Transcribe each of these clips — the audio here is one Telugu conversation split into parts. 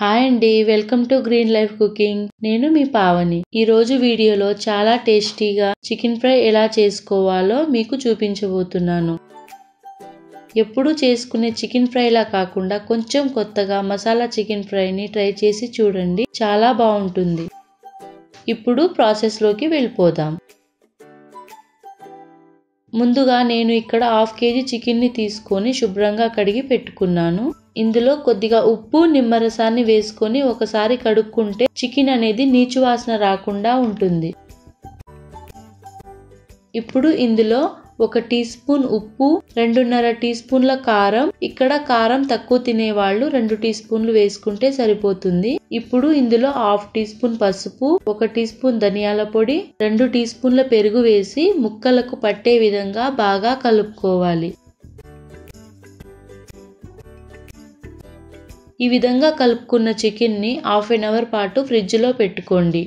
హాయ్ అండి, welcome to green life cooking. నేను మీ పావని. ఈ రోజు వీడియోలో చాలా టేస్టీగా చికెన్ ఫ్రై ఎలా చేసుకోవాలో మీకు చూపించబోతున్నాను. ఎప్పుడు చేసుకునే చికెన్ ఫ్రైలా కాకుండా కొంచెం కొత్తగా మసాలా చికెన్ ఫ్రైని ట్రై చేసి చూడండి, చాలా బాగుంటుంది. ఇప్పుడు ప్రాసెస్లోకి వెళ్ళిపోదాం. ముందుగా నేను ఇక్కడ 1/2 kg చికెన్ని తీసుకొని శుభ్రంగా కడిగి పెట్టుకున్నాను. ఇందులో కొద్దిగా ఉప్పు, నిమ్మరసాన్ని వేసుకొని ఒకసారి కడుక్కుంటే చికెన్ అనేది నీచు వాసన రాకుండా ఉంటుంది. ఇప్పుడు ఇందులో 1 టీ స్పూన్ ఉప్పు, 2.5 టీ స్పూన్ల కారం. ఇక్కడ కారం తక్కువ తినేవాళ్ళు 2 టీ స్పూన్లు వేసుకుంటే సరిపోతుంది. ఇప్పుడు ఇందులో 1/2 టీ స్పూన్ పసుపు, 1 టీ స్పూన్ ధనియాల పొడి, 2 టీ స్పూన్ల పెరుగు వేసి ముక్కలకు పట్టే విధంగా బాగా కలుపుకోవాలి. ఈ విధంగా కలుపుకున్న చికెన్ని 1/2 అవర్ పాటు ఫ్రిడ్జ్ లో పెట్టుకోండి.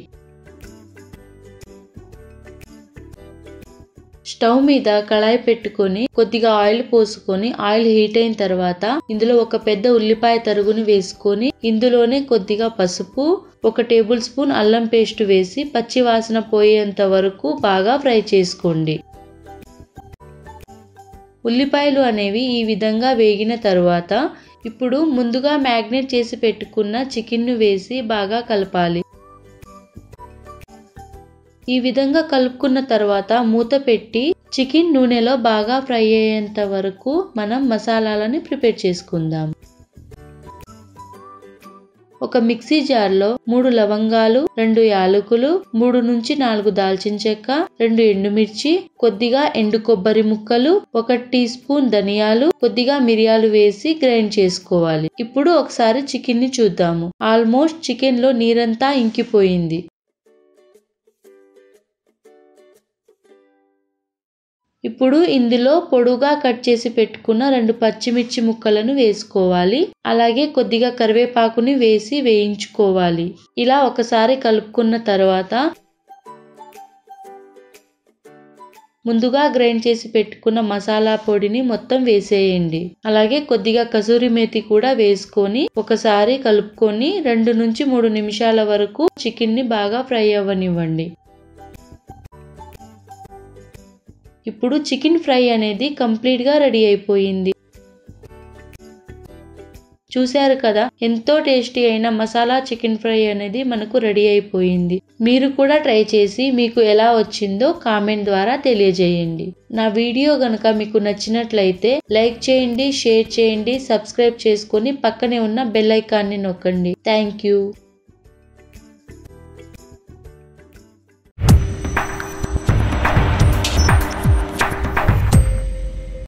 స్టవ్ మీద కళాయి పెట్టుకొని కొద్దిగా ఆయిల్ పోసుకొని ఆయిల్ హీట్ అయిన తర్వాత ఇందులో 1 పెద్ద ఉల్లిపాయ తరుగుని వేసుకొని ఇందులోనే కొద్దిగా పసుపు, 1 టేబుల్ స్పూన్ అల్లం పేస్ట్ వేసి పచ్చి వాసన పోయేంత వరకు బాగా ఫ్రై చేసుకోండి. ఉల్లిపాయలు అనేవి ఈ విధంగా వేగిన తర్వాత ఇప్పుడు ముందుగా మ్యాగ్నేట్ చేసి పెట్టుకున్న చికెన్ను వేసి బాగా కలపాలి. ఈ విధంగా కలుపుకున్న తర్వాత మూత పెట్టి చికెన్ నూనెలో బాగా ఫ్రై అయ్యేంత వరకు మనం మసాలాలని ప్రిపేర్ చేసుకుందాం. ఒక మిక్సీ జార్లో 3 లవంగాలు, 2 యాలకులు, 3 నుంచి 4 దాల్చిన చెక్క, 2 ఎండుమిర్చి, కొద్దిగా ఎండు కొబ్బరి ముక్కలు, 1 టీ స్పూన్ ధనియాలు, కొద్దిగా మిరియాలు వేసి గ్రైండ్ చేసుకోవాలి. ఇప్పుడు ఒకసారి చికెన్ ని చూద్దాము. ఆల్మోస్ట్ చికెన్ లో నీరంతా ఇంకిపోయింది. ఇప్పుడు ఇందులో పొడుగా కట్ చేసి పెట్టుకున్న 2 పచ్చిమిర్చి ముక్కలను వేసుకోవాలి. అలాగే కొద్దిగా కరివేపాకుని వేసి వేయించుకోవాలి. ఇలా ఒకసారి కలుపుకున్న తర్వాత ముందుగా గ్రైండ్ చేసి పెట్టుకున్న మసాలా పొడిని మొత్తం వేసేయండి. అలాగే కొద్దిగా కసూరి మేతి కూడా వేసుకొని ఒకసారి కలుపుకొని 2 నుంచి 3 నిమిషాల వరకు చికెన్ ని బాగా ఫ్రై అవ్వనివ్వండి. ఇప్పుడు చికెన్ ఫ్రై అనేది కంప్లీట్ గా రెడీ అయిపోయింది. చూశారు కదా, ఎంతో టేస్టీ అయిన మసాలా చికెన్ ఫ్రై అనేది మనకు రెడీ అయిపోయింది. మీరు కూడా ట్రై చేసి మీకు ఎలా వచ్చిందో కామెంట్ ద్వారా తెలియజేయండి. నా వీడియో గనుక మీకు నచ్చినట్లయితే లైక్ చేయండి, షేర్ చేయండి, సబ్స్క్రైబ్ చేసుకొని పక్కనే ఉన్న బెల్ ఐకాన్ని నొక్కండి. Thank you.